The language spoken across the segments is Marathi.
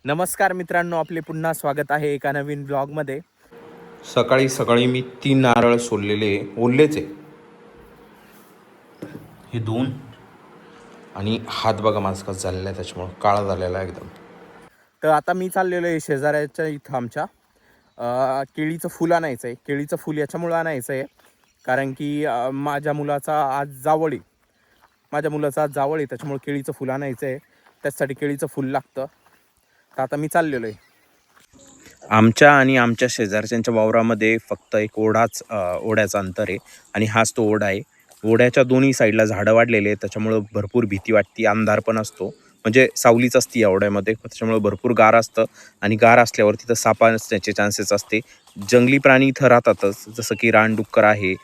नमस्कार मित्रांनो, आपले पुन्हा स्वागत आहे एका नवीन ब्लॉगमध्ये. सकाळी सकाळी मी 3 नारळ सोललेले ओल्लेच आहे. हे 2 आणि हात बघा माझा कसा झालेला आहे, त्याच्यामुळं काळा झालेला आहे एकदम. तर आता मी चाललेलो आहे शेजाऱ्याच्या इथं आमच्या केळीचं फूल आणायचं आहे. केळीचं फूल याच्यामुळं आणायचं आहे कारण की माझ्या मुलाचा आज जावळ आहे. त्याच्यामुळे केळीचं फूल आणायचं आहे. त्याच्यासाठी केळीचं फूल लागतं. तर आता मी चाललेलो आहे. आमच्या आणि आमच्या शेजारच्यांच्या वावरामध्ये फक्त एक ओढ्याचं अंतर आहे आणि हाच तो ओढा आहे. ओढ्याच्या दोन्ही साईडला झाडं वाढलेले आहेत, त्याच्यामुळं भरपूर भीती वाटते. अंधार पण असतो, म्हणजे सावलीच असते या ओढ्यामध्ये, त्याच्यामुळं भरपूर गार असतं आणि गार असल्यावर तिथं साप असण्याचे चान्सेस असते. जंगली प्राणी इथं राहतातच, जसं की रानडुक्कर आहे,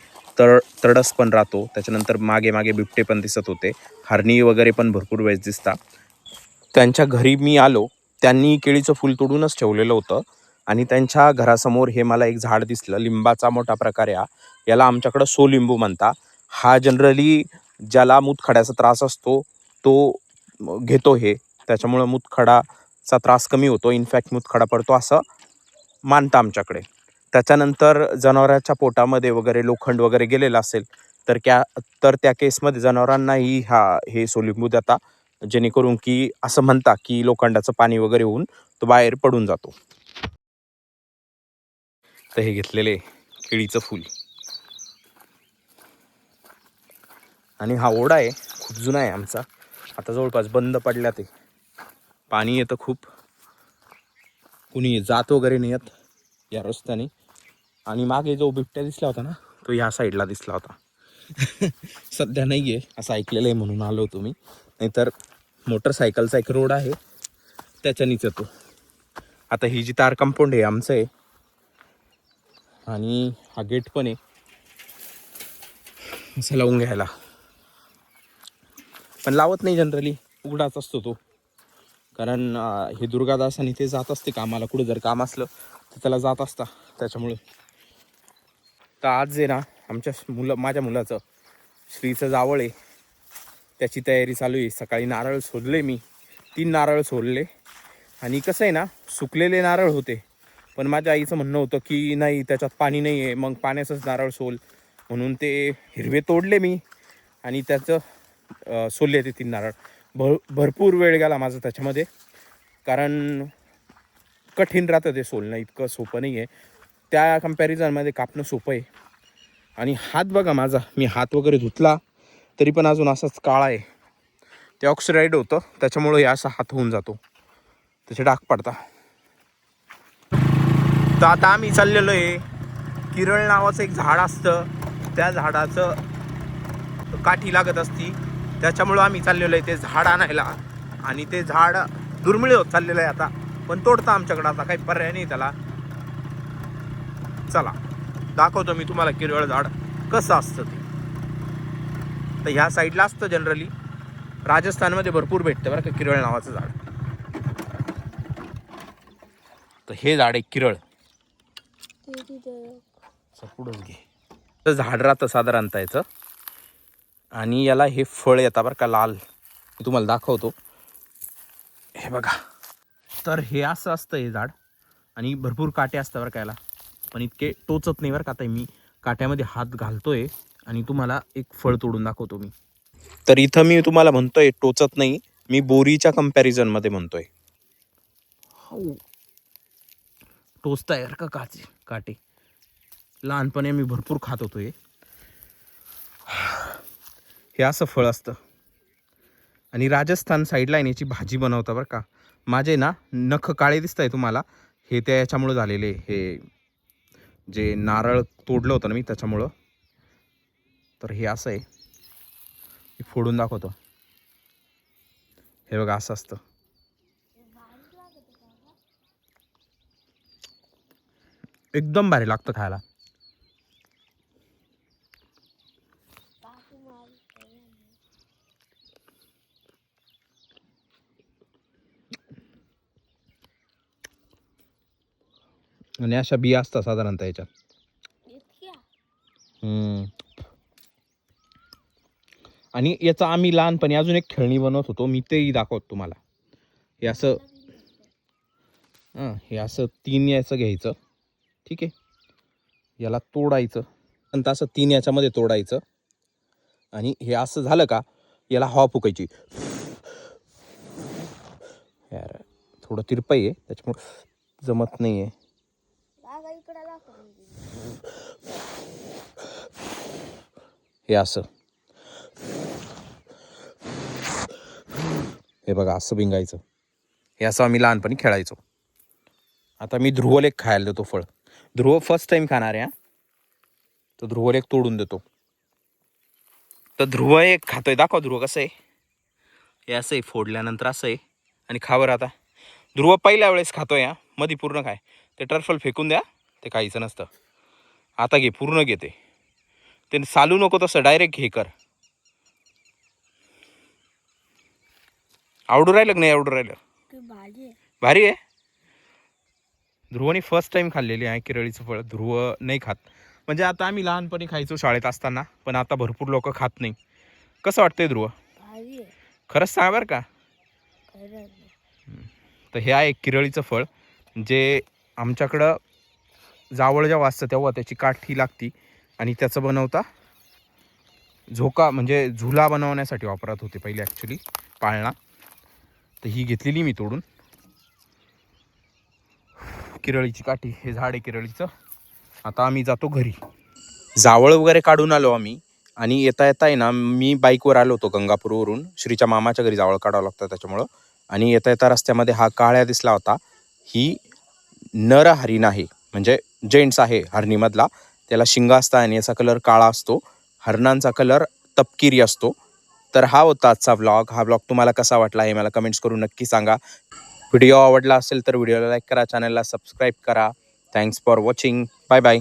तडस पण राहतो. त्याच्यानंतर मागे मागे बिबटे पण दिसत होते. हरणी वगैरे पण भरपूर वेळेस दिसतात. त्यांच्या घरी मी आलो, त्यांनी केळीचं फूल तोडूनच ठेवलेलं होतं आणि त्यांच्या घरासमोर हे मला एक झाड दिसलं. लिंबाचा मोठा प्रकार आहे. याला आमच्याकडं सोलिंबू म्हणता. हा जनरली ज्याला मूतखड्याचा त्रास असतो तो घेतो हे, त्याच्यामुळं मूतखडाचा त्रास कमी होतो. इनफॅक्ट मूतखडा पडतो असं मानता आमच्याकडे. त्याच्यानंतर जनावराच्या पोटामध्ये वगैरे लोखंड वगैरे गेलेलं असेल तर त्या केसमध्ये जनावरांनाही हे सोलिंबू देता, जेणेकरून की असं म्हणता की लोखंडाचं पाणी वगैरे होऊन तो बाहेर पडून जातो. तर हे घेतलेले केळीचं फूल आणि हा ओढा आहे, खूप जुना आहे आमचा. आता जवळपास बंद पडल्या. ते पाणी येतं खूप, कुणी जात वगैरे नाही येत या रस्त्याने. आणि मागे जो बिबट्या दिसला होता ना, तो या साईडला दिसला होता. सध्या नाही आहे असं ऐकलेलं आहे म्हणून आलो होतो मी, नाहीतर मोटरसायकलचा एक रोड आहे त्याच्यानीच येतो. आता ही जी तार कंपाऊंड आहे आमचं आहे आणि हा गेट पण आहे असं लावून घ्यायला, पण लावत नाही जनरली, उघडाच असतो तो. कारण हे दुर्गादास आणि ते जात असते कामाला, कुठं जर काम असलं तर त्याला जात असता, त्याच्यामुळे. तर आज आहे ना माझ्या मुलाचं श्रीचं जावळ आहे, त्याची तयारी चालू आहे. सकाळी नारळ सोलले मी, 3 नारळ सोलले. आणि कसं आहे ना, सुकलेले नारळ होते, पण माझ्या आईचं म्हणणं होतं की नाही त्याच्यात पाणी नाही आहे, मग पाण्याचंच नारळ सोल, म्हणून ते हिरवे तोडले मी आणि त्याचं सोलले ते 3 नारळ. भरपूर वेळ गेला माझा त्याच्यामध्ये, कारण कठीण राहतं ते सोलणं, इतकं सोपं नाही आहे. त्या कम्पॅरिझनमध्ये कापणं सोपं आहे. आणि हात बघा माझा, मी हात वगैरे धुतला तरी पण अजून असाच काळा आहे. ते ऑक्सिडाईड होतं, त्याच्यामुळं हे असा हात होऊन जातो, त्याचे डाग पडता. तर आता आम्ही चाललेलो आहे, किरळ नावाचं एक झाड असतं, त्या झाडाचं काठी लागत असती, त्याच्यामुळं आम्ही चाललेलो आहे ते झाड आणायला. आणि ते झाड दुर्मिळ होत चाललेलं आहे आता, पण तोडता आमच्याकडं आता काही पर्याय नाही त्याला. चला दाखवतो मी तुम्हाला किरळ झाड कसं असतं ते. तर ह्या साईडला असतं जनरली, राजस्थानमध्ये भरपूर भेटतं बरं का किरळ नावाचं झाड. तर हे झाड आहे किरळ, पुढंच घे. तर झाड राहतं साधारणतः याचं, आणि याला हे फळ येतं बरं का लाल, मी तुम्हाला दाखवतो, हे बघा. तर हे असं असतं हे झाड, आणि भरपूर काटे असतं बरं का याला, पण इतके टोचत नाही बरं का. आता मी काट्यामध्ये हात घालतोय आणि तुम्हाला एक फळ तोडून दाखवतो मी. तर इथं मी तुम्हाला म्हणतोय टोचत नाही, मी बोरीच्या कम्पॅरिझनमध्ये म्हणतोय. हो, टोचताय बरं का काटे. लहानपणी मी भरपूर खात होतो हे असं फळ असतं. आणि राजस्थान साईडला याची भाजी बनवता बरं का. माझे ना नख काळे दिसत आहे तुम्हाला, हे त्या याच्यामुळं झालेले, हे जे नारळ तोडलं होतं ना मी त्याच्यामुळं. तर हे असं आहे, मी फोडून दाखवतो, हे बघा असं असतं. एकदम भारी लागतं खायला. आणि अशा बिया असतात साधारणतः याच्यात. आणि याचा आम्ही लहानपणी अजून एक खेळणी बनवत होतो, मी तेही दाखवतो तुम्हाला. हे असं हे असं 3 याचं घ्यायचं, ठीक आहे. याला तोडायचं आणि असं 3 याच्यामध्ये तोडायचं आणि हे असं झालं का याला हवा फुकायची. यार थोडं तिरपई आहे त्याच्यामुळं जमत नाही आहे. हे असं, हे बघा असं भिंगायचं. हे असं आम्ही लहानपणी खेळायचो. आता मी ध्रुवलेख खायला देतो फळ. ध्रुव फर्स्ट टाइम खाणार आहे. तर ध्रुवलेख तोडून देतो. तर ध्रुव एक खातोय, दाखव ध्रुव कसं आहे. हे असं आहे, फोडल्यानंतर असं आहे. आणि खावर आता ध्रुव पहिल्या वेळेस खातोय हा, मध्ये पूर्ण खाय. ते टर्फल फेकून द्या, ते खायचं नसतं. आता घे, पूर्ण घेते. ते चालू नको तसं, डायरेक्ट हे कर. आवडू राहिलं की नाही आवडू राहिलं? भारी आहे. ध्रुवनी फर्स्ट टाइम खाल्लेली आहे केरळीचं फळ. ध्रुव नाही खात. म्हणजे आता आम्ही लहानपणी खायचो शाळेत असताना, पण आता भरपूर लोक खात नाही. कसं वाटतंय ध्रुव? खरंच सांग बरं का. तर हे आहे केरळीचं फळ, जे आमच्याकडं जावळ जेव्हा असतं तेव्हा त्याची काठी लागती आणि त्याचं बनवता झोका, म्हणजे झुला बनवण्यासाठी वापरत होते पहिले ॲक्च्युली, पाळणा. तर ही घेतलेली मी तोडून. केरळीची काठी, हे झाड आहे केरळीचं. आता आम्ही जातो घरी. जावळ वगैरे काढून आलो आम्ही आणि येता येता आहे ना, मी बाईकवर आलो होतो गंगापूरवरून. श्रीच्या मामाच्या घरी जावळ काढावं लागतं त्याच्यामुळं. आणि येता येता रस्त्यामध्ये हा काळ्या दिसला होता. ही नर हरिण आहे, म्हणजे जेंट्स आहे हरणीमधला. त्याला शिंग असतं आणि याचा कलर काळा असतो. हरणांचा कलर तपकिरी असतो. तर हा होता आजचा व्लॉग. हा व्लॉग तुम्हाला कसा वाटला हे मला कमेंट्स करून नक्की सांगा. व्हिडिओ आवडला असेल तर व्हिडिओला लाईक करा, चॅनलला सबस्क्राईब करा. Thanks for watching. Bye bye.